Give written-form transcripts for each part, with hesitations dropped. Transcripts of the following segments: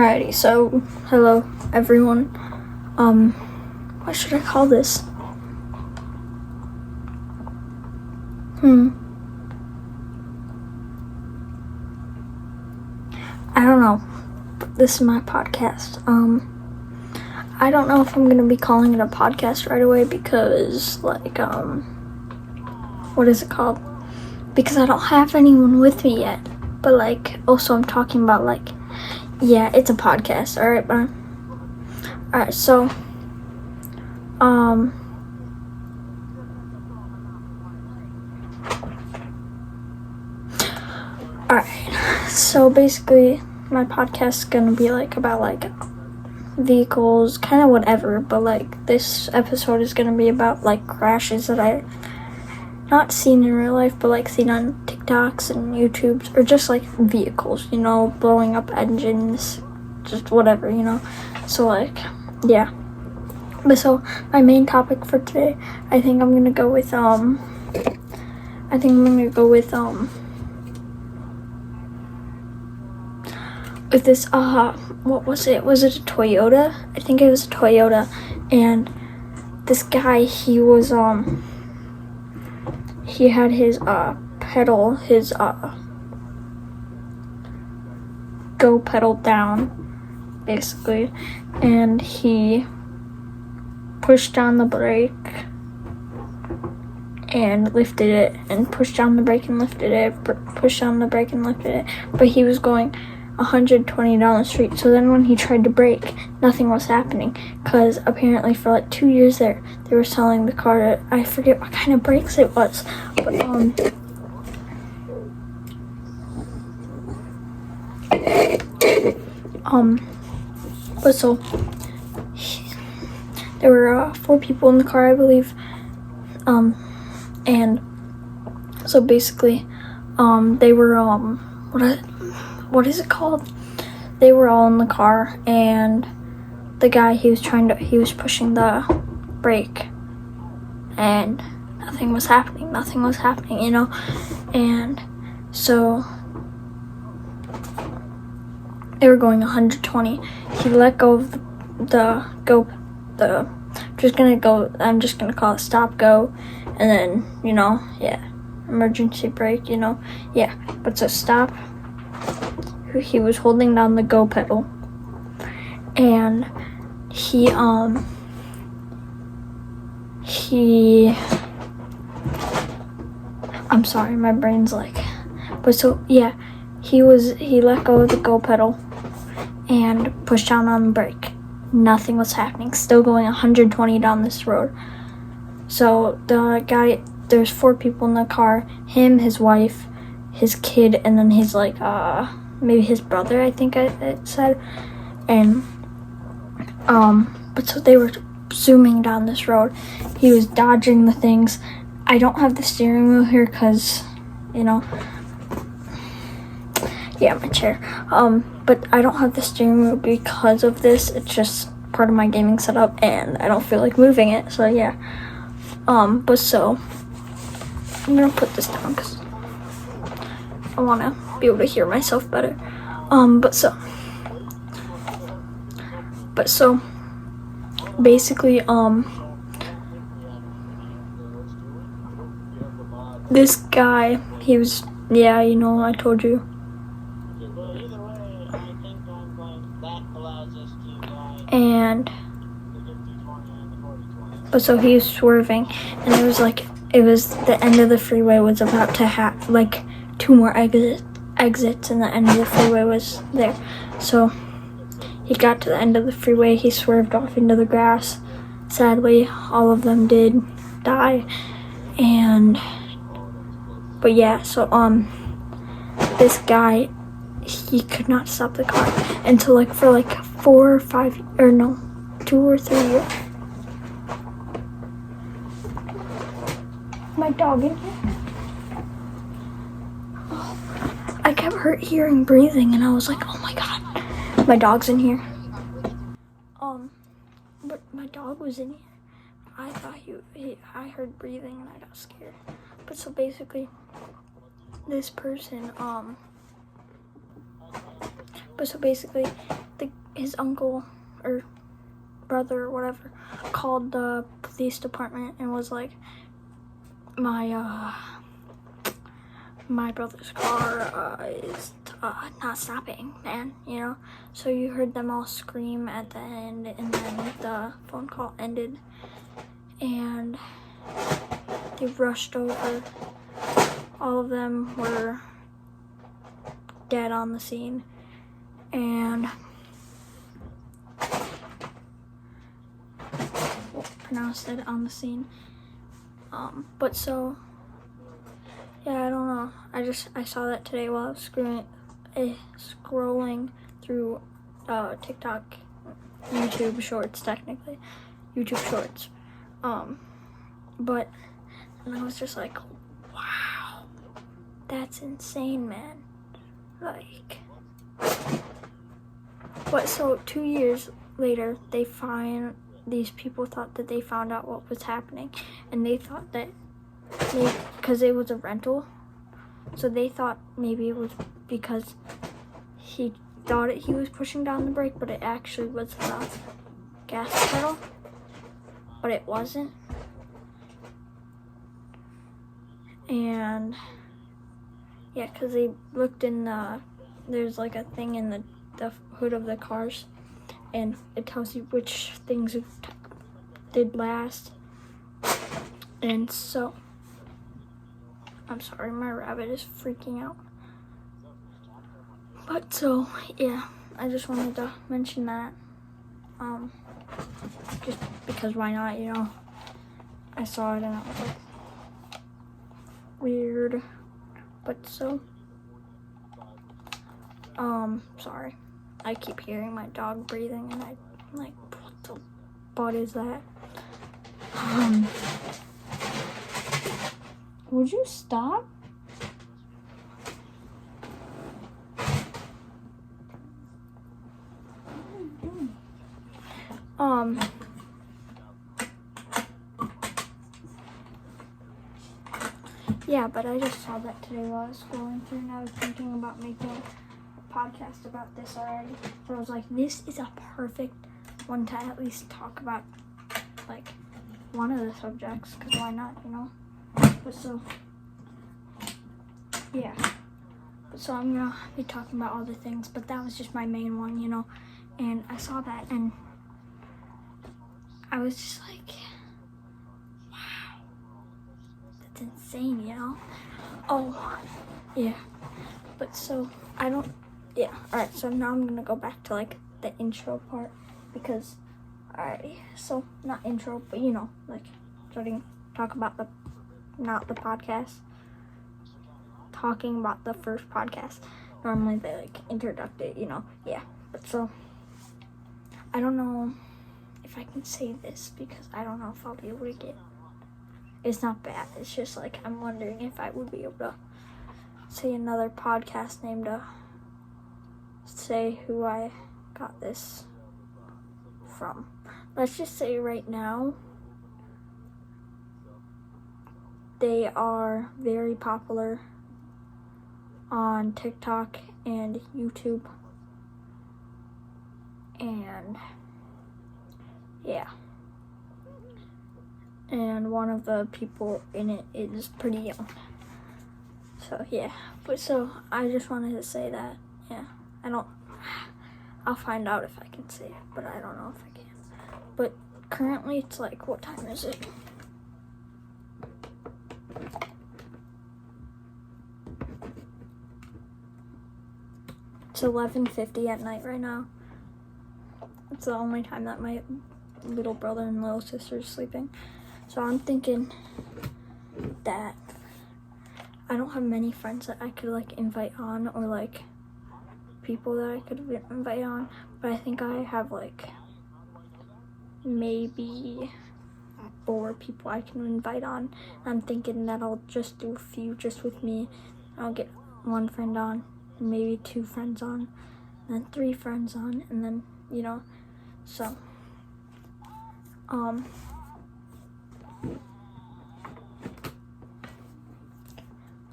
Alrighty, so hello everyone. What should I call this? I don't know. This is my podcast. I don't know if I'm gonna be calling it a podcast right away because, what is it called? Because I don't have anyone with me yet. But, also I'm talking about, yeah, it's a podcast. Alright, bye. Alright, so, alright, so basically, my podcast is gonna be, about, vehicles, kind of whatever, but, this episode is gonna be about, crashes that I not seen in real life, but, seen on TikToks and YouTubes, or just, vehicles, blowing up engines, just whatever, so, yeah. But so, my main topic for today, I think I'm gonna go with, with this, what was it? Was it a Toyota? I think it was a Toyota, and this guy, he was, he had his, pedal, his, go pedal down, basically, and he pushed down the brake and lifted it, and pushed down the brake and lifted it, pushed down the brake and lifted it, but he was going 120 down the street. So then when he tried to brake, nothing was happening, because apparently for 2 years there, they were selling the car. I forget what kind of brakes it was, but but so there were 4 people in the car, I believe, and so basically, they were what is it called? They were all in the car, and the guy, he was pushing the brake, and nothing was happening, and so they were going 120. He let go of I'm just gonna call it stop go, and then, yeah, emergency brake, yeah, but so stop. He was holding down the go pedal, and I'm sorry, my brain's but so, yeah, he let go of the go pedal and pushed down on the brake. Nothing was happening, still going 120 down this road. So the guy, there's 4 people in the car, him, his wife, his kid, and then his maybe his brother, I think it said. And but so they were zooming down this road. He was dodging the things. I don't have the steering wheel here because, yeah, my chair. But I don't have the steering wheel because of this. It's just part of my gaming setup, and I don't feel like moving it. So yeah. But so I'm gonna put this down because I want to be able to hear myself better. But so basically, this guy, he was, yeah, I told you. But so he was swerving, and it was the end of the freeway was about to have 2 more exits, and the end of the freeway was there. So he got to the end of the freeway, he swerved off into the grass. Sadly, all of them did die. But yeah, so this guy, he could not stop the car until for 4 or 5, or no, 2 or 3 years. My dog in here? I kept hearing breathing, and I was like, oh my god, my dog's in here. But my dog was in here. I thought I heard breathing, and I got scared. But so basically, this person, but so basically, his uncle or brother or whatever called the police department and was like, my brother's car is not stopping, man, you know? So you heard them all scream at the end, and then the phone call ended, and they rushed over. All of them were dead on the scene, and pronounced it on the scene. But so, yeah, I don't know. I saw that today while I was scrolling through TikTok, YouTube Shorts, technically, YouTube Shorts. But and I was just like, wow, that's insane, man. Like, but so 2 years later, these people thought that they found out what was happening, and they thought that because it was a rental, so they thought maybe it was because he thought he was pushing down the brake, but it actually was the gas pedal, but it wasn't. And yeah, because they looked in there's like a thing in the hood of the cars, and it tells you which things did last. And so, I'm sorry, my rabbit is freaking out. But so, yeah, I just wanted to mention that. Just because why not, you know? I saw it and I was like, weird. But so, sorry. I keep hearing my dog breathing and I'm like, what the butt is that? Would you stop? Yeah, but I just saw that today while I was scrolling through, and I was thinking about making a podcast about this already. So I was like, this is a perfect one to at least talk about, like, one of the subjects, because why not, you know? But so, yeah. But so I'm going to be talking about other things, but that was just my main one, you know? And I saw that, and I was just like, wow, that's insane, you know? Oh, yeah. But so, alright, so now I'm going to go back to, like, the intro part, because, alrighty, so, not intro, but, you know, like, starting to talk about not the podcast, talking about the first podcast. Normally they, like, introduct it, you know, yeah. But so, I don't know if I can say this, because I don't know if I'll be able to get, it's not bad, it's just, like, I'm wondering if I would be able to say another podcast name to say who I got this from. Let's just say right now, they are very popular on TikTok and YouTube. And yeah. And one of the people in it is pretty young. So yeah. But so I just wanted to say that, yeah. I'll find out if I can say it, but I don't know if I can. But currently it's like, what time is it? It's 11:50 at night right now. It's the only time that my little brother and little sister is sleeping. So I'm thinking that I don't have many friends that I could like invite on, or like people that I could invite on, but I think I have like maybe 4 people I can invite on. I'm thinking that I'll just do a few just with me. I'll get 1 friend on, maybe 2 friends on, and then 3 friends on, and then, you know, so,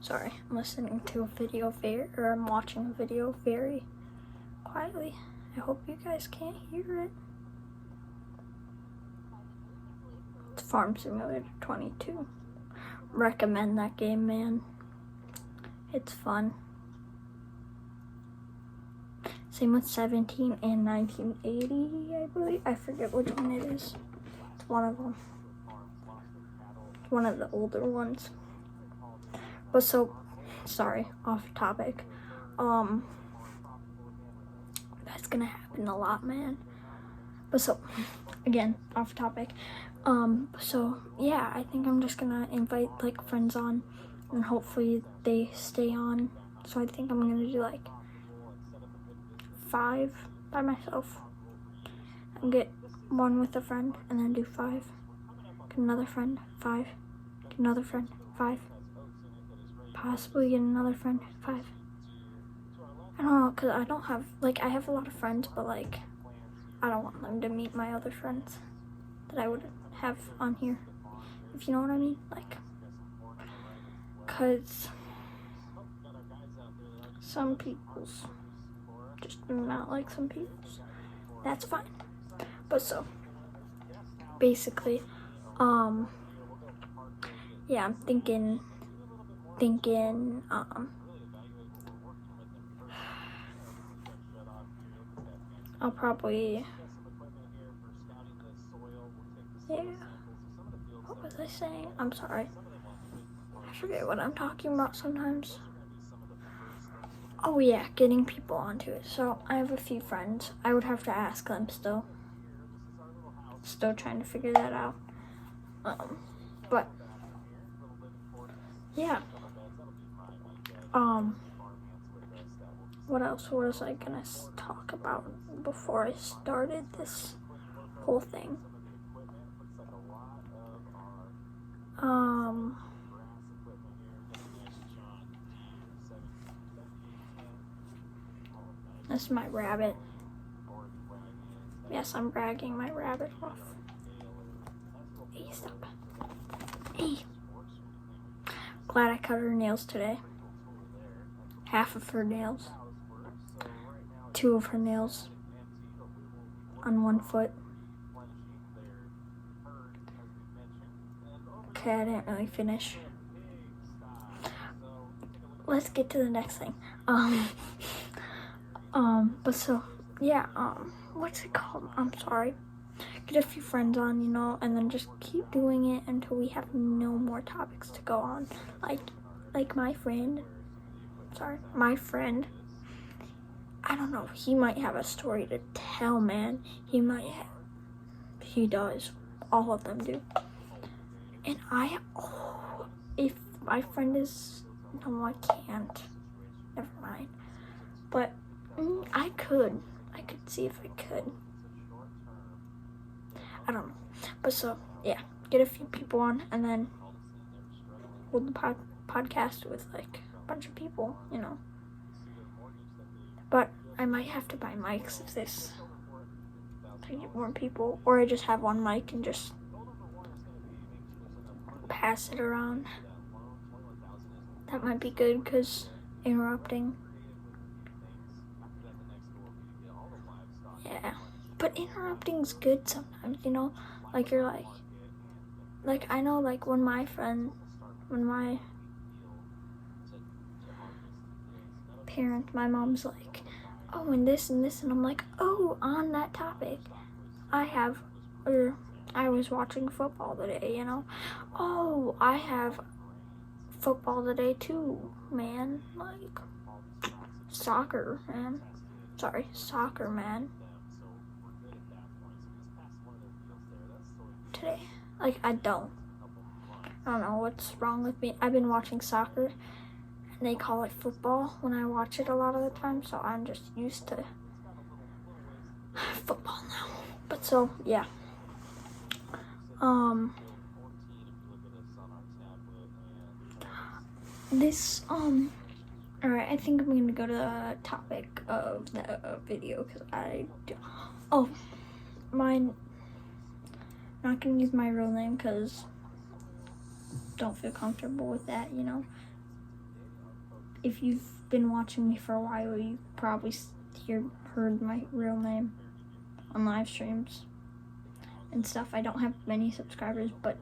sorry, I'm listening to a video I'm watching a video very quietly I hope you guys can't hear it. It's Farm Simulator 22. Recommend that game, man. It's fun. Same with 17 and 1980, I believe. I forget which one it is. It's one of them. It's one of the older ones. But so, sorry, off topic. That's gonna happen a lot, man. But so, again, off topic. So yeah, I think I'm just gonna invite like friends on, and hopefully they stay on. So I think I'm gonna do like 5 by myself, and get 1 with a friend, and then do 5. Get another friend, 5. Get another friend, 5. Possibly get another friend, 5. I don't know, cause I don't have I have a lot of friends, but like I don't want them to meet my other friends that I would have on here, if you know what I mean. Like, cause some people's just do not like some people's. That's fine. But so, basically, yeah, I'm thinking, I'll probably, yeah, what was I saying? I'm sorry. I forget what I'm talking about sometimes. Oh yeah, getting people onto it. So I have a few friends. I would have to ask them still. Still trying to figure that out. But yeah. What else was I gonna talk about before I started this whole thing? That's my rabbit. Yes, I'm bragging my rabbit off. Hey, stop. Hey. Glad I cut her nails today. Half of her nails. 2 of her nails. On 1 foot. Okay, I didn't really finish. Let's get to the next thing. But so, yeah, what's it called? I'm sorry. Get a few friends on, you know, and then just keep doing it until we have no more topics to go on. Like my friend, I don't know, he might have a story to tell, man. He does. All of them do. And if my friend is, no, I can't. Never mind. But I could see if I could. I don't know. But so, yeah, get a few people on, and then hold the podcast with like a bunch of people, you know. But I might have to buy mics if this, to get more people, or I just have 1 mic and just pass it around. That might be good, because interrupting. Yeah, but interrupting's good sometimes, you know. Like you're like I know, like when my parent, my mom's like, oh, and this, and I'm like, oh, on that topic, I was watching football today, you know. Oh, I have football today too, man. Like soccer, man. Today, like I don't know what's wrong with me. I've been watching soccer, and they call it football when I watch it a lot of the time, so I'm just used to football now. But so, yeah. Alright, I think I'm gonna go to the topic of the video, because not gonna use my real name, because don't feel comfortable with that, you know. If you've been watching me for a while, you probably heard my real name on live streams and stuff. I don't have many subscribers, but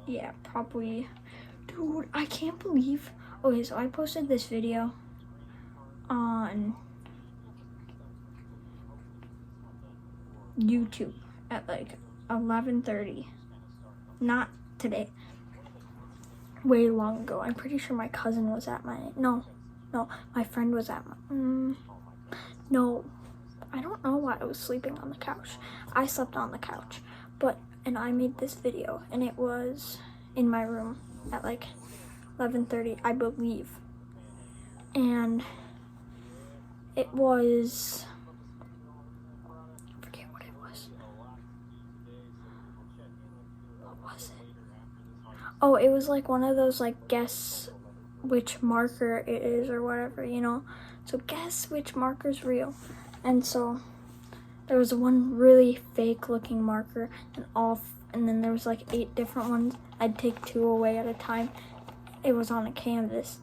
yeah, probably. Dude, I can't believe. Okay, so I posted this video on YouTube at like 11:30. Not today. Way long ago. I'm pretty sure my cousin was at my my friend was at my no. I don't know why I was sleeping on the couch. I slept on the couch. And I made this video and it was in my room at like 11:30, I believe. And it was, I forget what it was. What was it? Oh, it was like one of those like guess which marker it is or whatever, you know? So guess which marker's real. And so there was one really fake looking marker and then there was like 8 different ones. I'd take 2 away at a time. It was on a canvas.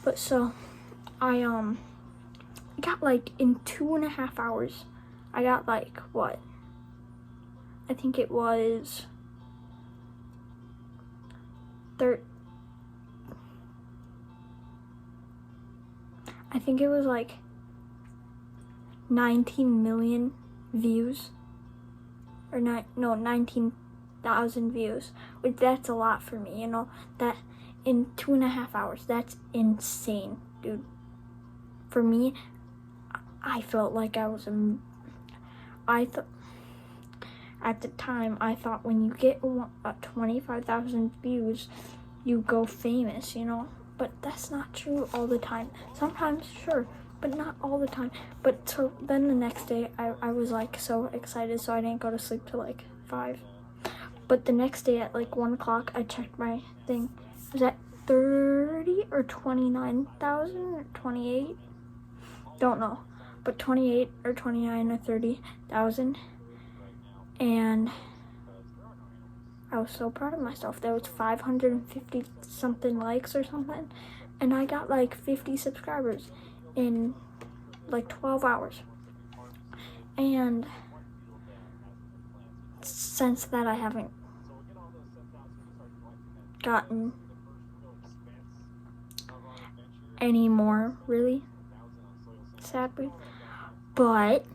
But so I got like in 2.5 hours, I got like what? I think it was I think it was like 19 million views. Or 19,000 views. Which that's a lot for me, you know. That in 2.5 hours, that's insane, dude. For me, I felt like I was at the time, I thought when you get 25,000 views, you go famous, you know? But that's not true all the time. Sometimes, sure, but not all the time. But so then the next day, I was like so excited, so I didn't go to sleep till like 5. But the next day at like 1 o'clock, I checked my thing. It was at 30 or 29,000 or 28? Don't know. But 28 or 29 or 30,000. And I was so proud of myself. There was 550 something likes or something. And I got like 50 subscribers in like 12 hours. And since that, I haven't gotten any more, really, sadly. But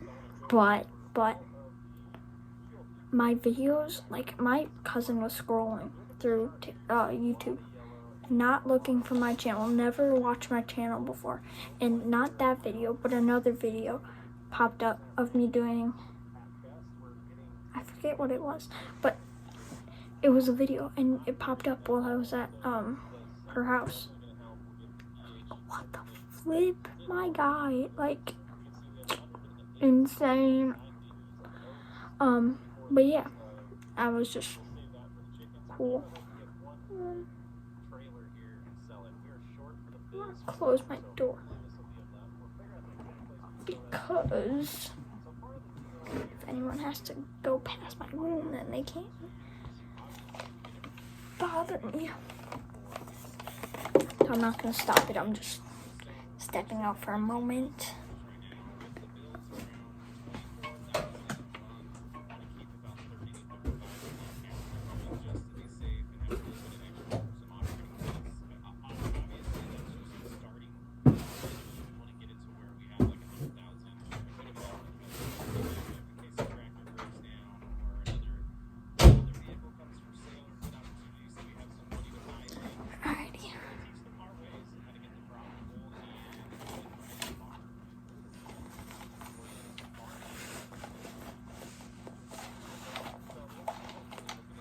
my videos, like my cousin was scrolling through YouTube, not looking for my channel, never watched my channel before, and not that video, but another video popped up of me doing, I forget what it was, but it was a video, and it popped up while I was at her house. What the flip, my guy, like, insane. But yeah, I was just cool. I'm gonna close my door because if anyone has to go past my room, then they can't bother me. So I'm not gonna stop it. I'm just stepping out for a moment.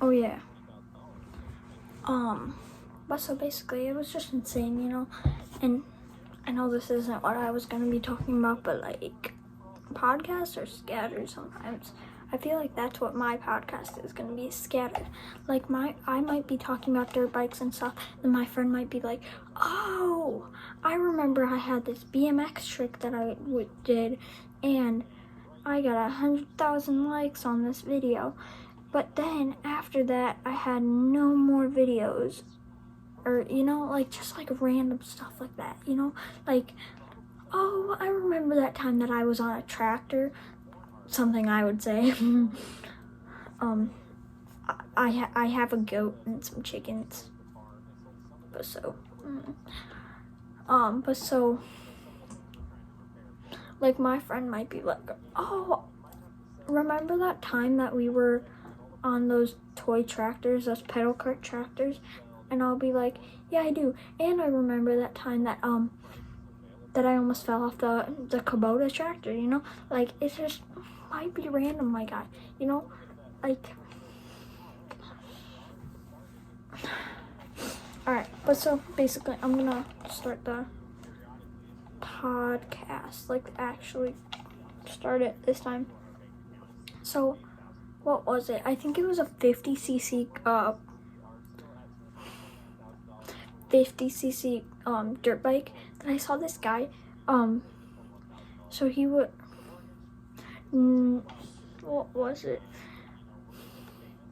Oh yeah. But so basically it was just insane, you know, and I know this isn't what I was gonna be talking about, but like podcasts are scattered sometimes. I feel like that's what my podcast is gonna be, scattered. Like I might be talking about dirt bikes and stuff, and my friend might be like, oh, I remember I had this BMX trick that I did, and I got 100,000 likes on this video. But then after that, I had no more videos, or, you know, like just like random stuff like that, you know, like Oh, I remember that time that I was on a tractor. Something I would say. I have a goat and some chickens. But so, like, my friend might be like, oh, remember that time that we were on those toy tractors, those pedal cart tractors? And I'll be like, yeah, I do. And I remember that time that that I almost fell off the Kubota tractor, you know? Like, it just might be random, my guy, you know? Like, alright, but so basically I'm gonna start the podcast, like actually start it this time. So what was it? I think it was a 50cc 50cc dirt bike that I saw this guy so he would what was it?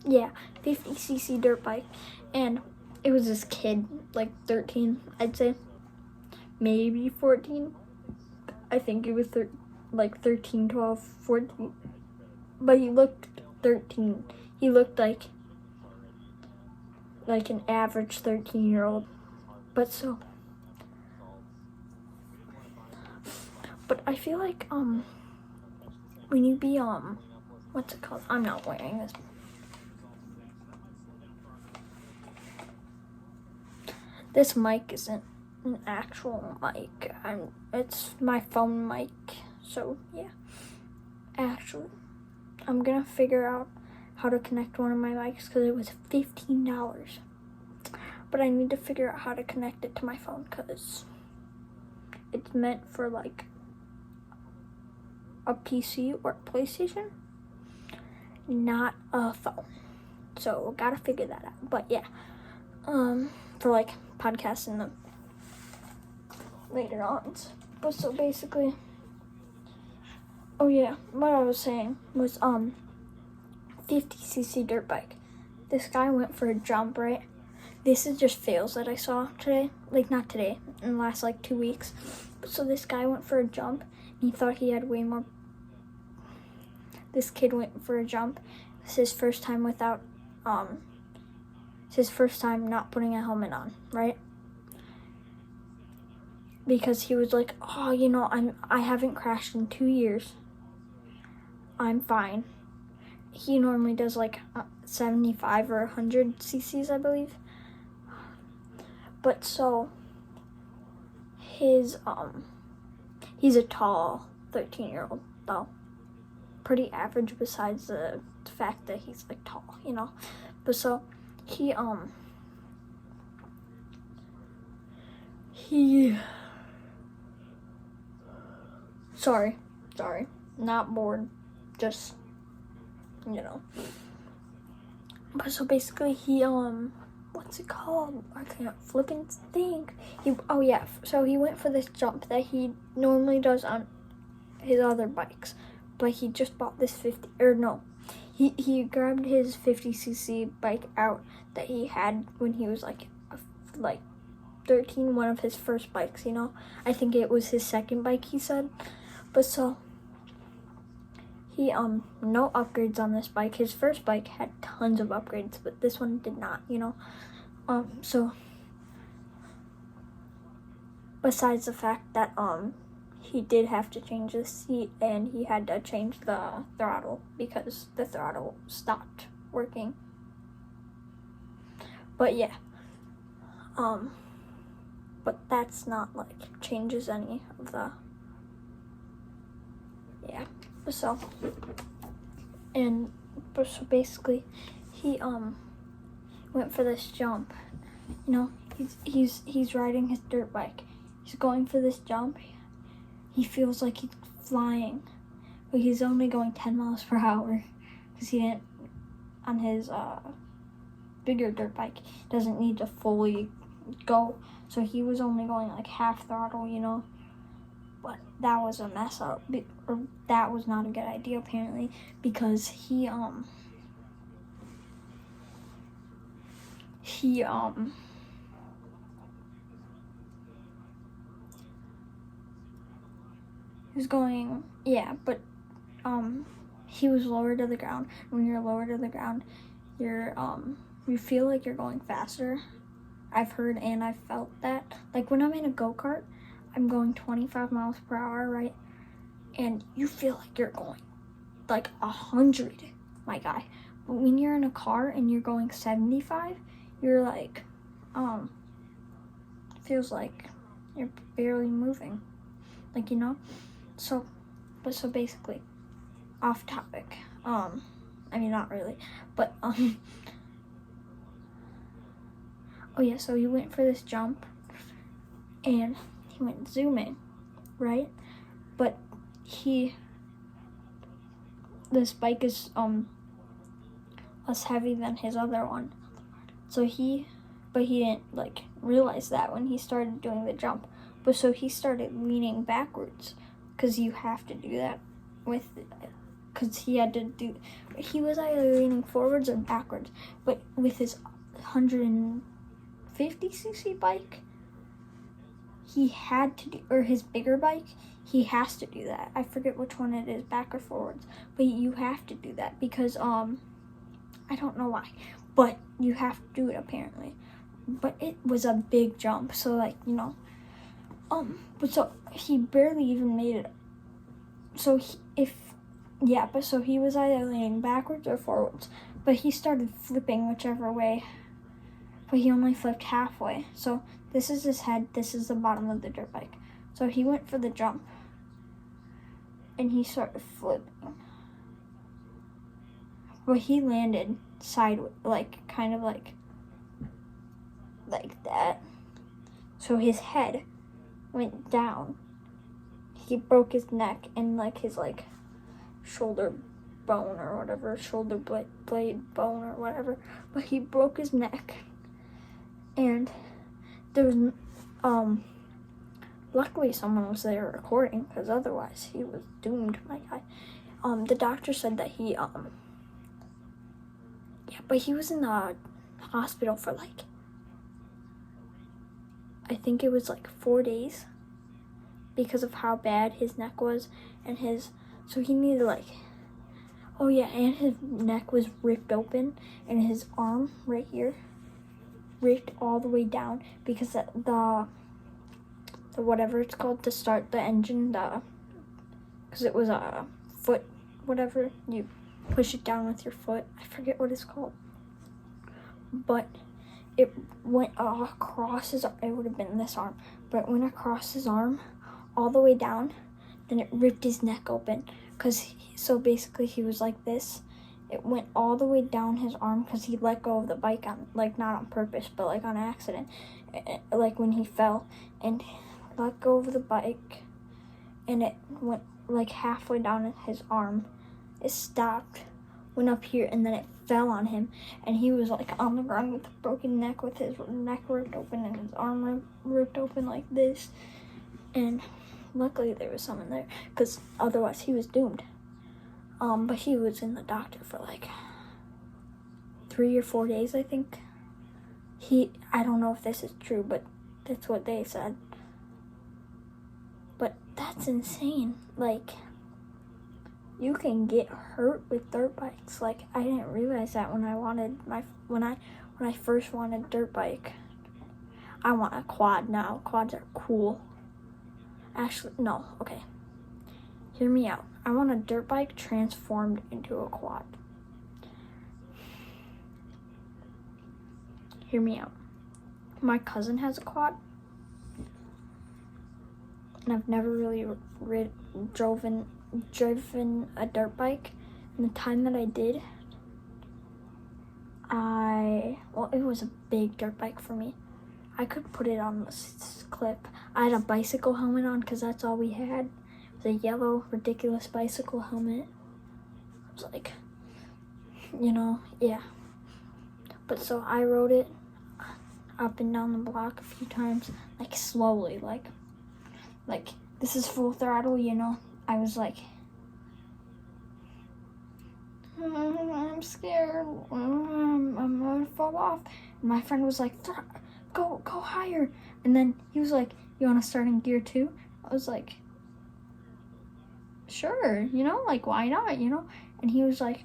Yeah, 50cc dirt bike, and it was this kid, like 13, I'd say, maybe 14. I think it was like 13, 12, 14, but he looked 13. He looked like an average 13-year-old. But I feel like when you be what's it called? I'm not wearing this. This mic isn't an actual mic. It's my phone mic. So yeah. Actually, I'm gonna figure out how to connect one of my mics because it was $15. But I need to figure out how to connect it to my phone because it's meant for like a PC or a PlayStation, not a phone. So gotta figure that out. But yeah, for like podcasts in the later on. But so basically, oh yeah, what I was saying was 50cc dirt bike. This guy went for a jump, right? This is just fails that I saw today. Like, not today, in the last like 2 weeks. So this guy went for a jump and he thought he had way more. This kid went for a jump. It's his first time without it's his first time not putting a helmet on, right? Because he was like, oh, you know, I haven't crashed in 2 years. I'm fine. He normally does like 75 or 100 cc's, I believe. But so he's a tall 13-year-old though. Pretty average besides the fact that he's like tall, you know. But so he sorry, not bored, just, you know. But so basically he what's it called? I can't flipping think. So he went for this jump that he normally does on his other bikes, but he just bought this he grabbed his 50cc bike out that he had when he was like 13, one of his first bikes, you know. I think it was his second bike, he said. But so he no upgrades on this bike. His first bike had tons of upgrades, but this one did not, you know. So besides the fact that he did have to change the seat and he had to change the throttle because the throttle stopped working. But yeah. But that's not like changes any of the so basically he went for this jump. You know, he's riding his dirt bike. He's going for this jump. He feels like he's flying, but he's only going 10 miles per hour because he didn't on his bigger dirt bike. Doesn't need to fully go, so he was only going like half throttle, you know. But that was a mess up, or that was not a good idea apparently, because he was going, yeah, but he was lower to the ground. When you're lower to the ground, you feel like you're going faster. I've heard and I've felt that. Like when I'm in a go-kart, I'm going 25 miles per hour, right? And you feel like you're going like 100, my guy. But when you're in a car and you're going 75, you're like, feels like you're barely moving. Like, you know? So basically, off topic. I mean, not really, but, oh yeah, so he went for this jump, and he went zooming, right? But this bike is, less heavy than his other one. So but he didn't, like, realize that when he started doing the jump. But so he started leaning backwards, because you have to do that because he was either leaning forwards or backwards. But with his 150cc bike, he had to do, or his bigger bike, he has to do that. I forget which one it is, back or forwards. But you have to do that because, I don't know why, but you have to do it apparently. But it was a big jump, so like, you know, but so he barely even made it. So so he was either leaning backwards or forwards, but he started flipping whichever way, but he only flipped halfway. So this is his head, this is the bottom of the dirt bike. So he went for the jump, and he started flipping. But he landed sideways, like, kind of like that. So his head went down. He broke his neck and, like, his, like, shoulder bone or whatever, shoulder blade bone or whatever. But he broke his neck. And there was, luckily someone was there recording, because otherwise he was doomed, my guy. The doctor said that but he was in the hospital for, like, I think it was like 4 days because of how bad his neck was, and so he needed, like, oh yeah, and his neck was ripped open, and his arm right here ripped all the way down because the whatever it's called to start the engine, because it was a foot, whatever, you push it down with your foot. I forget what it's called. But it went across his arm. It would have been this arm. But it went across his arm all the way down. Then it ripped his neck open. So basically he was like this. It went all the way down his arm because he let go of the bike not on purpose, but like on accident. Like when he fell and let go of the bike, and it went like halfway down his arm. It stopped, went up here, and then it fell on him, and he was like on the ground with a broken neck, with his neck ripped open and his arm ripped open like this. And luckily there was someone there, because otherwise he was doomed. But he was in the doctor for like 3 or 4 days, I think. I don't know if this is true, but that's what they said. But that's insane. Like, you can get hurt with dirt bikes. Like, I didn't realize that when I first wanted a dirt bike. I want a quad now. Quads are cool. Actually, no, okay. Hear me out. I want a dirt bike transformed into a quad. Hear me out. My cousin has a quad, and I've never really driven a dirt bike. And the time that I did, it was a big dirt bike for me. I could put it on this clip. I had a bicycle helmet on because that's all we had. It was a yellow, ridiculous bicycle helmet. I was like, yeah. But so I rode it up and down the block a few times, like slowly, like this is full throttle, I was like, I'm scared, I'm gonna fall off. And my friend was like, go higher. And then he was like, you want to start in gear 2? I was like, sure, you know, like, why not, you know? And he was like,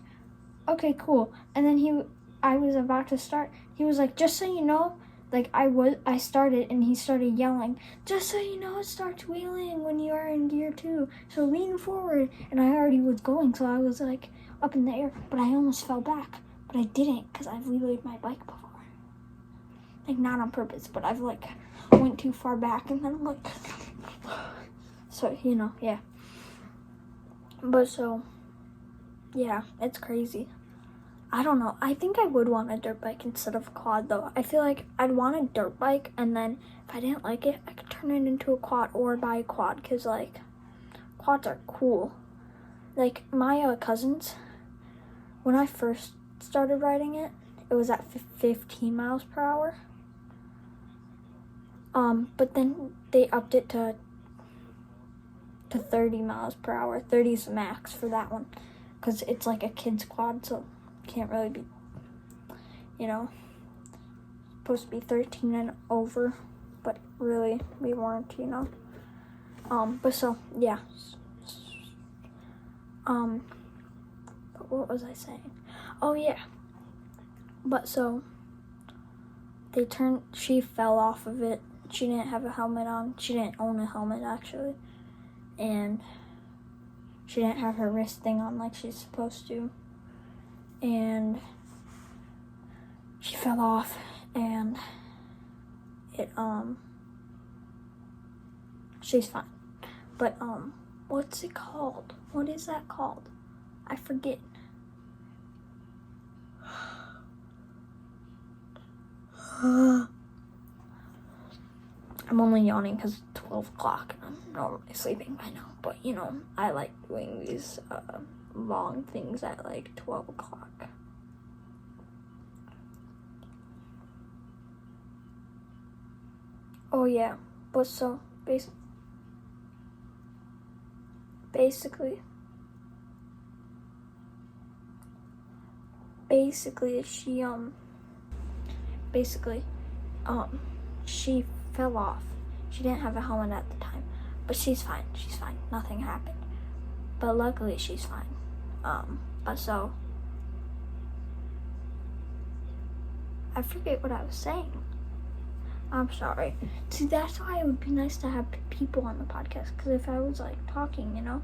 okay, cool. And then I was about to start. He was like, just so you know, like, I started, and he started yelling, just so you know, it starts wheeling when you are in gear 2. So lean forward. And I already was going, so I was like up in the air, but I almost fell back. But I didn't, because I've wheeled my bike before. Like, not on purpose, but I've like went too far back, and then like, so, you know, yeah. But so, yeah, it's crazy. I don't know. I think I would want a dirt bike instead of a quad, though. I feel like I'd want a dirt bike, and then if I didn't like it, I could turn it into a quad or buy a quad, because, like, quads are cool. Like, my cousins, when I first started riding it, it was at 15 miles per hour. But then they upped it to 30 miles per hour. 30 is the max for that one, because it's like a kid's quad, so can't really be, you know, supposed to be 13 and over, but really we weren't, you know. But so, yeah. But what was I saying? Oh, yeah. But so, she fell off of it. She didn't have a helmet on. She didn't own a helmet, actually. And she didn't have her wrist thing on like she's supposed to. And she fell off, and she's fine. But, what's it called? What is that called? I forget. I'm only yawning because it's 12 o'clock and I'm normally sleeping by now. But, you know, I like doing these long things at like 12 o'clock. Oh, yeah. But so, basically, she fell off. She didn't have a helmet at the time, but she's fine. Nothing happened. But luckily she's fine. But so, I forget what I was saying. I'm sorry. See, that's why it would be nice to have people on the podcast, because if I was like talking, you know,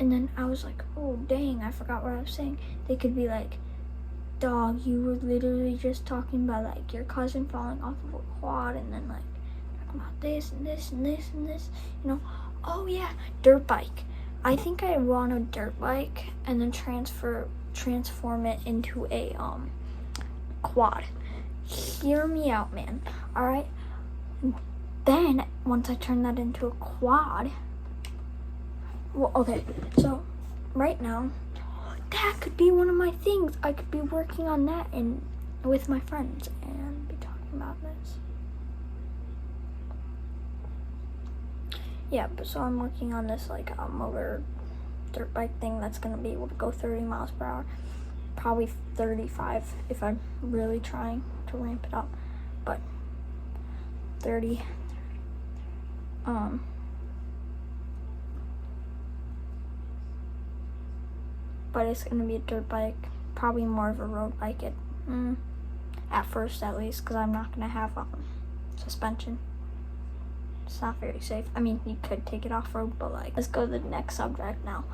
and then I was like, oh dang, I forgot what I was saying, they could be like, dog, you were literally just talking about like your cousin falling off of a quad, and then like talking about this and this and this and this, you know. Oh yeah, dirt bike. I think I want a dirt bike and then transform it into a quad. Hear me out, man. All right. Then once I turn that into a quad, well, okay. So right now, that could be one of my things. I could be working on that and with my friends and be talking about this. Yeah, but so I'm working on this like motor dirt bike thing that's gonna be able to go 30 miles per hour, probably 35 if I'm really trying to ramp it up, but 30. But it's gonna be a dirt bike, probably more of a road bike at first, at least, because I'm not gonna have suspension. It's not very safe. I mean, you could take it off road, but like, let's go to the next subject now.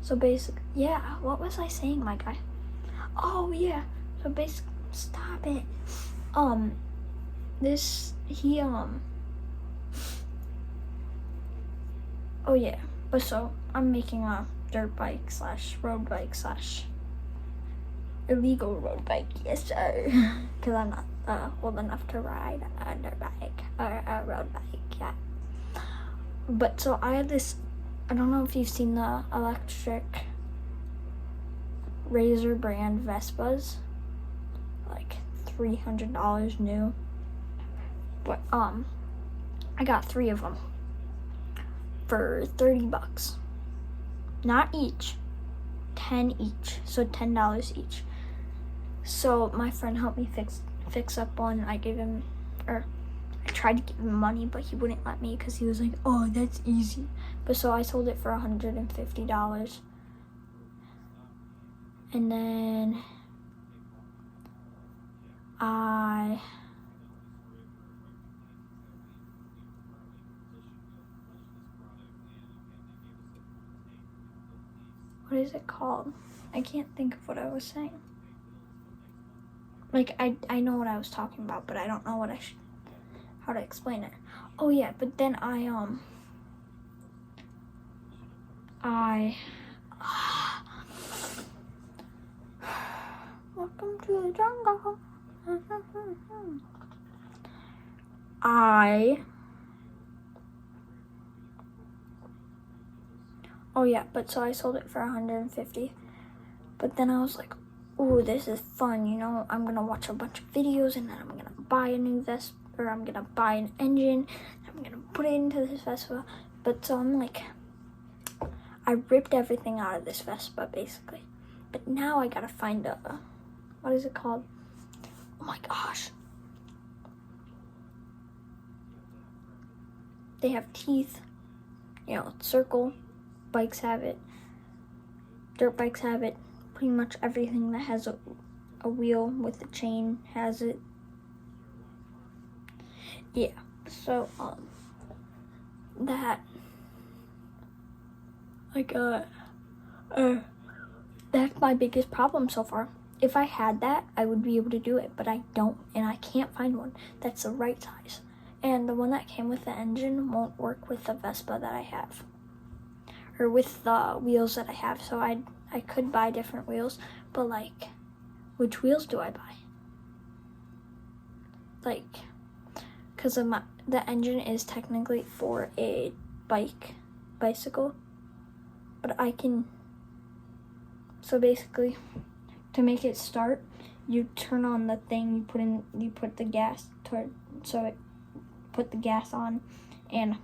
So basically, yeah, what was I saying, my guy? Oh yeah, so basically, stop it. Oh yeah, but so I'm making a dirt bike / road bike / illegal road bike, yes sir, because I'm not old enough to ride a dirt bike or a road bike yet. But so I had this, I don't know if you've seen the electric Razor brand Vespas, like $300 new, but I got 3 of them for $30, not each, 10 each, so $10 each. So my friend helped me fix up one. I tried to give him money, but he wouldn't let me because he was like, oh, that's easy. But so I sold it for $150. And then what is it called? I can't think of what I was saying. Like, I know what I was talking about, but I don't know how to explain it. Oh yeah, but then welcome to the jungle. Oh yeah, but so I sold it for $150. But then I was like, ooh, this is fun, you know, I'm gonna watch a bunch of videos and then I'm gonna buy a new Vespa, or I'm gonna buy an engine, I'm gonna put it into this Vespa. But so I'm like, I ripped everything out of this Vespa basically. But now I gotta find what is it called? Oh my gosh. They have teeth, you know, circle, bikes have it, dirt bikes have it. Pretty much everything that has a wheel with a chain has it. Yeah, so that that's my biggest problem so far. If I had that, I would be able to do it, but I don't, and I can't find one that's the right size. And the one that came with the engine won't work with the Vespa that I have, or with the wheels that I have. So I could buy different wheels, but like, which wheels do I buy? Like, because the engine is technically for a bicycle, but I can. So basically, to make it start, you turn on the thing. You put the gas put the gas on, and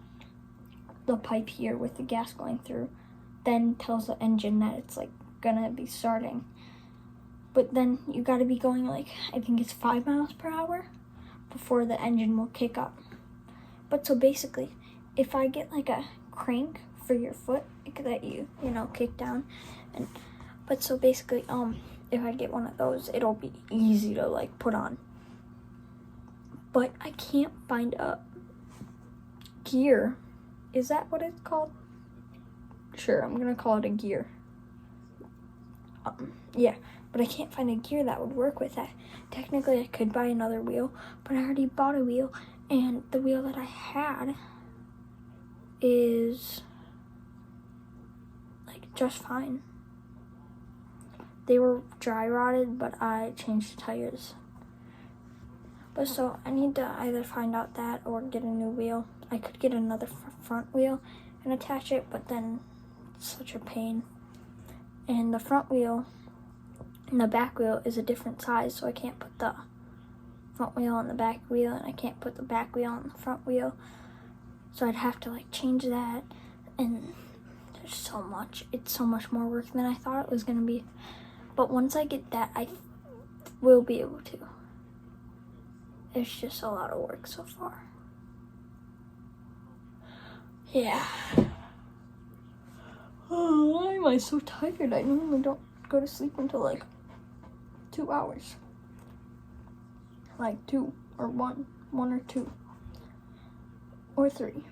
the pipe here with the gas going through then tells the engine that it's like gonna be starting. But then you gotta be going like, I think it's 5 miles per hour before the engine will kick up. But so basically, if I get like a crank for your foot that you kick down, but so basically if I get one of those, it'll be easy to like put on. But I can't find a gear. Is that what it's called? Sure, I'm gonna call it a gear. Yeah, but I can't find a gear that would work with that. Technically, I could buy another wheel, but I already bought a wheel, and the wheel that I had is like just fine. They were dry rotted, but I changed the tires. But so I need to either find out that or get a new wheel. I could get another front wheel and attach it, but then it's such a pain. And the front wheel and the back wheel is a different size, so I can't put the front wheel on the back wheel, and I can't put the back wheel on the front wheel. So I'd have to like change that, and there's so much. It's so much more work than I thought it was gonna be. But once I get that, I will be able to. It's just a lot of work so far. Yeah. Oh, why am I so tired? I normally don't go to sleep until like 2 hours. Like 2 or 1 or 2 or 3.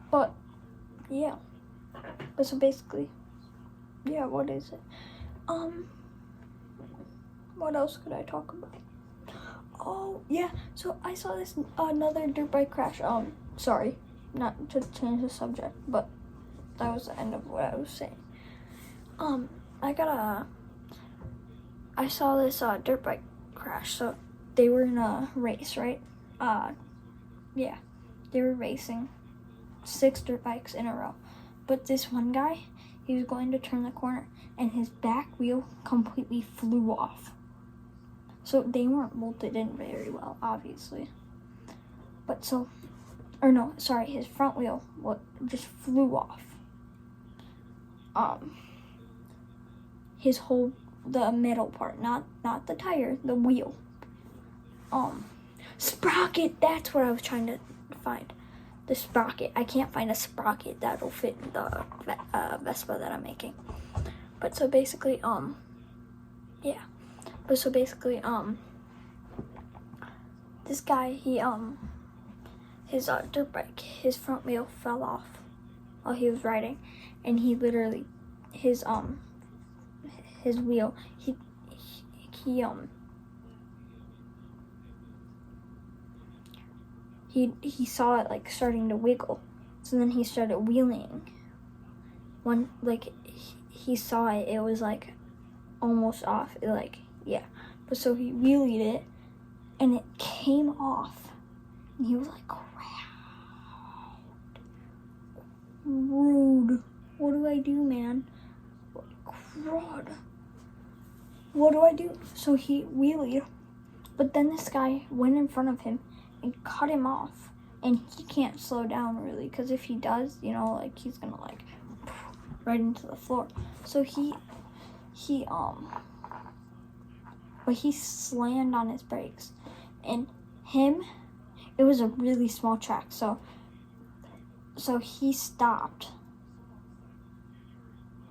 But yeah. But so basically, yeah, what is it? What else could I talk about? Oh yeah, so I saw this another dirt bike crash. Sorry, not to change the subject, but that was the end of what I was saying. I saw this dirt bike crash. So they were in a race, right? Yeah, they were racing 6 dirt bikes in a row. But this one guy, he was going to turn the corner, and his back wheel completely flew off. So they weren't bolted in very well, obviously. But so, or no, sorry, his front wheel just flew off. His whole, the middle part, not the tire, the wheel. Sprocket, that's what I was trying to find. The sprocket. I can't find a sprocket that'll fit the Vespa that I'm making. But so basically, yeah. But so basically, this guy, his dirt bike, his front wheel fell off while he was riding, and he literally, his wheel, he saw it like starting to wiggle, so then he started wheeling. He saw it, it was like almost off, but so he wheelied it, and it came off, and he was like, crap, rude, what do I do, man? Crud. What do I do? So he wheelied, but then this guy went in front of him and cut him off, and he can't slow down really, because if he does, he's gonna right into the floor. So he slammed on his brakes, and it was a really small track, so he stopped.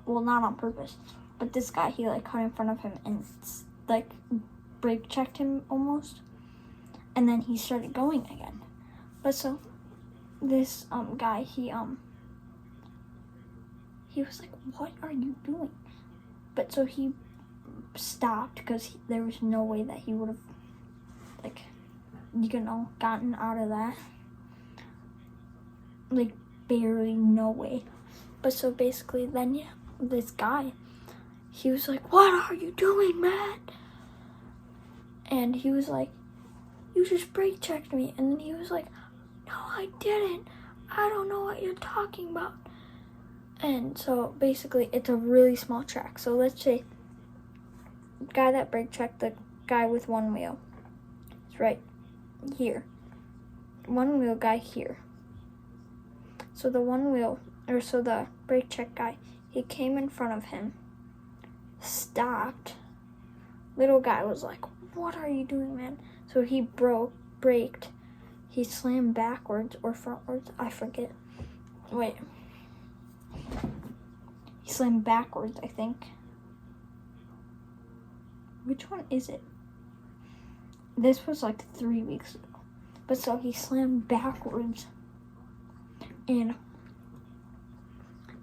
Well, not on purpose, but this guy, he cut in front of him and brake checked him almost, and then he started going again. But so this guy, he was like, what are you doing? But so he stopped, because there was no way that he would have gotten out of that, barely, no way. But so basically then, this guy, he was like, what are you doing, man? And he was like, you just brake checked me. And then he was like, no, I didn't, I don't know what you're talking about. And so basically it's a really small track. So let's say the guy that brake checked the guy with one wheel, it's right here, one wheel guy here. So the brake check guy, he came in front of him, stopped. Little guy was like, what are you doing, man? So he braked, he slammed backwards or frontwards, I forget. Wait. He slammed backwards, I think. Which one is it? This was 3 weeks ago. But so he slammed backwards, and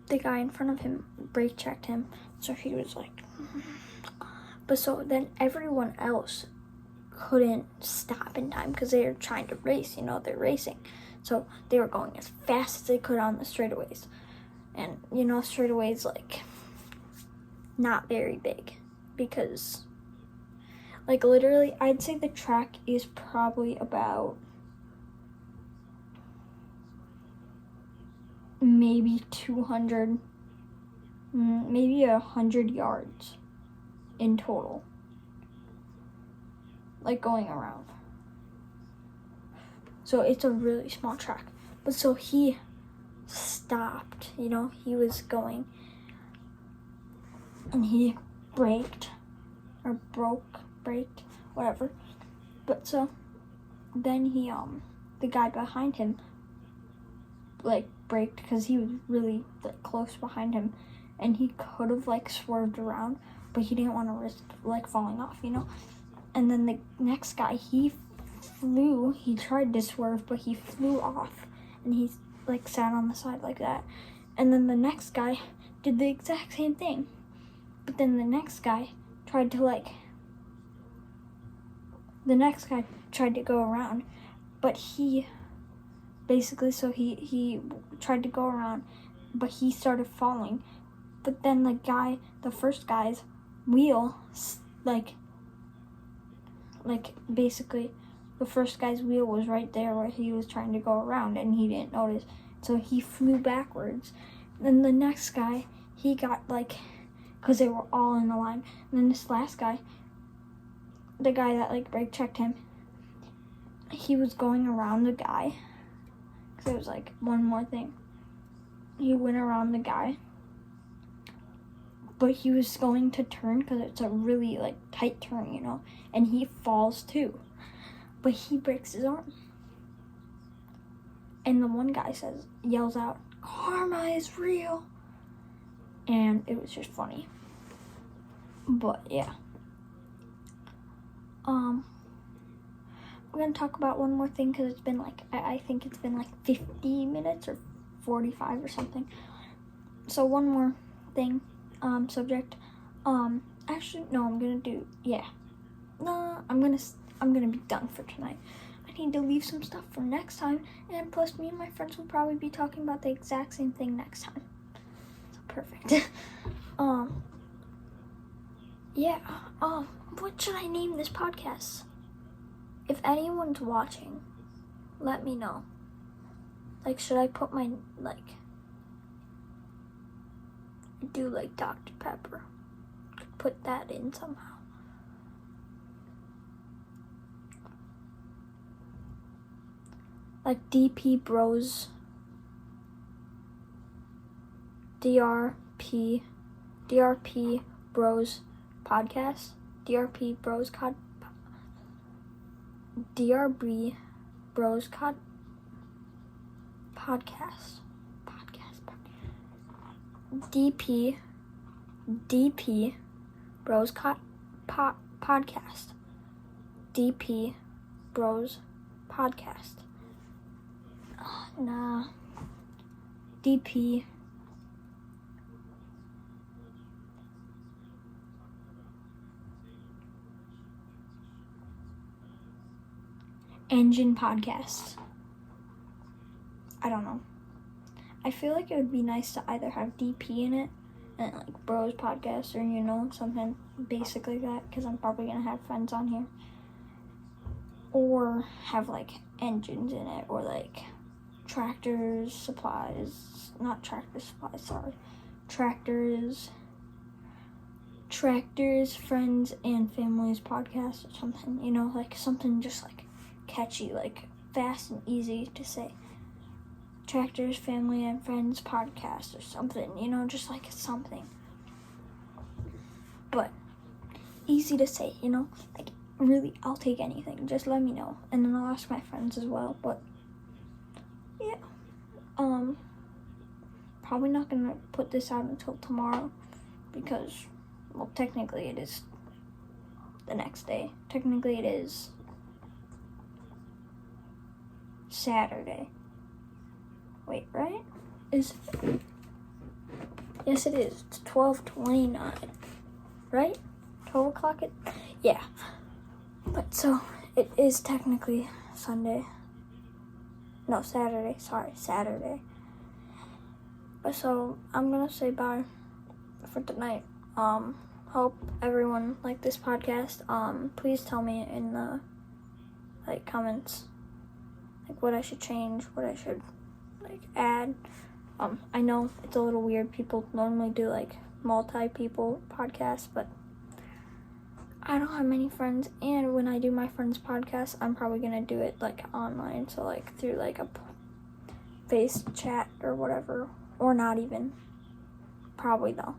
the guy in front of him brake checked him, so he was like, but so then everyone else couldn't stop in time, because they were trying to race, they're racing. So they were going as fast as they could on the straightaways. And, straightaways, not very big, because, literally, I'd say the track is probably about maybe 200, maybe 100 yards in total, going around. So it's a really small track. But so he stopped, he was going, and he braked, or braked, whatever. But so then he, the guy behind him, braked, because he was really close behind him, and he could have swerved around, but he didn't want to risk falling off, And then the next guy, he tried to swerve, but he flew off, and he sat on the side like that. And then the next guy did the exact same thing, but then the next guy tried to go around, but he basically, so he tried to go around, but he started falling. But then the first guy's wheel, basically the first guy's wheel was right there where he was trying to go around, and he didn't notice, so he flew backwards. Then the next guy, he got because they were all in the line, and then this last guy, the guy that brake checked him, he was going around the guy, because it was one more thing. He went around the guy, but he was going to turn, because it's a really tight turn, and he falls too. but he breaks his arm. And the one guy yells out, "Karma is real." And it was just funny. But yeah. We're gonna talk about one more thing because it's been I think it's been 50 minutes or 45 or something. So one more thing, subject. Actually, no, I'm gonna be done for tonight. I need to leave some stuff for next time, and plus me and my friends will probably be talking about the exact same thing next time. So perfect. What should I name this podcast? If anyone's watching, let me know. Should I put my, do Dr. Pepper? Could put that in somehow. DP Bros. DRP Bros Podcast. DRP Bros DRB Bros Podcast. DP Bros Podcast. DP Bros Podcast. DP Engine Podcast. I don't know. I feel like it would be nice to either have DP in it and Bros Podcast or something basic like that, because I'm probably gonna have friends on here, or have engines in it, or tractors, friends and families podcast or something, something just catchy, fast and easy to say. Tractors, family and friends podcast or something, just something. But easy to say, really, I'll take anything. Just let me know. And then I'll ask my friends as well. But yeah. Probably not gonna put this out until tomorrow because, well, technically it is the next day. Technically it is Saturday. Wait, right? Yes, it is. It's 12:29. Right? 12 o'clock? Yeah. But so, it is technically Sunday. No, Saturday. Sorry, Saturday. But so, I'm gonna say bye for tonight. Hope everyone liked this podcast. Please tell me in the, comments, what I should change, what I should, add. I know it's a little weird. People normally do, multi-people podcasts, but I don't have many friends, and when I do my friends' podcast, I'm probably gonna do it, online, so, through, a face chat or whatever, or not even, probably, though,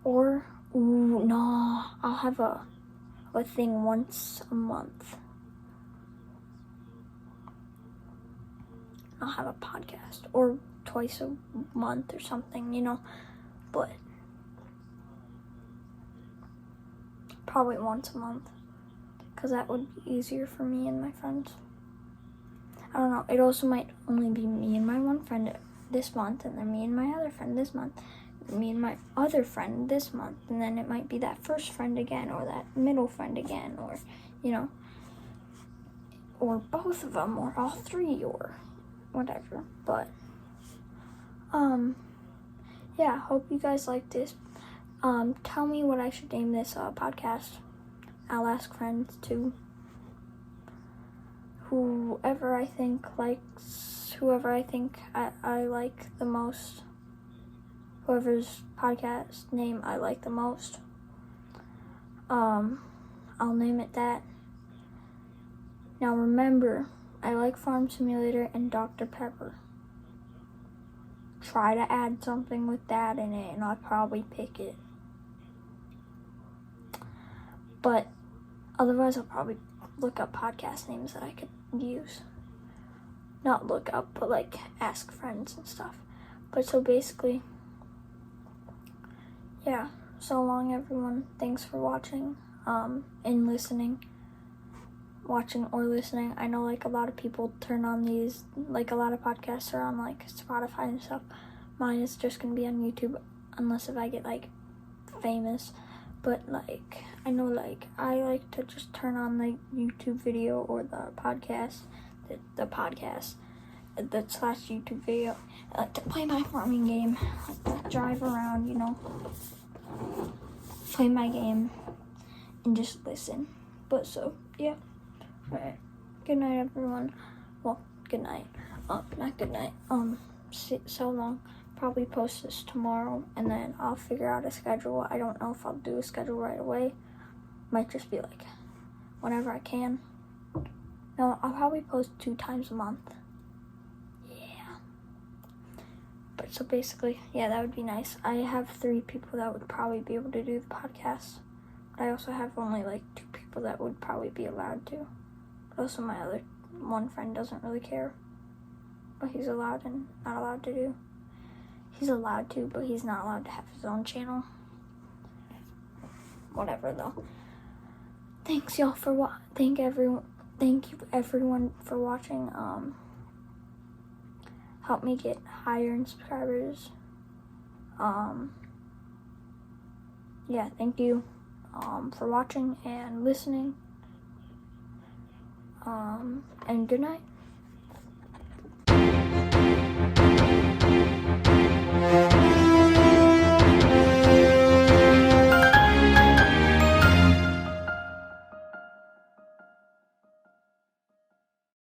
or, I'll have a thing once a month. I'll have a podcast, or twice a month or something, but probably once a month, because that would be easier for me and my friends. I don't know, it also might only be me and my one friend this month, and then me and my other friend this month, and me and my other friend this month, and then it might be that first friend again, or that middle friend again, or, or both of them, or all three, or whatever. But yeah, hope you guys like this. Tell me what I should name this podcast. I'll ask friends too. Whoever I think I like the most, whoever's podcast name I like the most, I'll name it that. Now remember, I like Farm Simulator and Dr. Pepper. Try to add something with that in it, and I'll probably pick it. But otherwise, I'll probably look up podcast names that I could use. Not look up, but like ask friends and stuff. But so basically, yeah. So long, everyone. Thanks for watching and listening. Watching or listening. I know like a lot of people turn on these, like a lot of podcasts are on like Spotify and stuff. Mine is just gonna be on YouTube unless if I get like famous. But like I know like I like to just turn on the YouTube video or the podcast, the podcast, the / YouTube video. I like to play my farming game, I like to drive around, you know, play my game and just listen. But so yeah. Alright. Good night, everyone. Well, good night. Not good night. So long. Probably post this tomorrow, and then I'll figure out a schedule. I don't know if I'll do a schedule right away. Might just be like whenever I can. No, I'll probably post 2 times a month. Yeah. But so basically, yeah, that would be nice. I have 3 people that would probably be able to do the podcast. But I also have only like 2 people that would probably be allowed to. Also, my other one friend doesn't really care what he's allowed and not allowed to do. He's allowed to, but he's not allowed to have his own channel. Whatever, though. Thanks, y'all, for Thank you, everyone, for watching. Help me get higher in subscribers. Yeah, thank you, for watching and listening. And good night.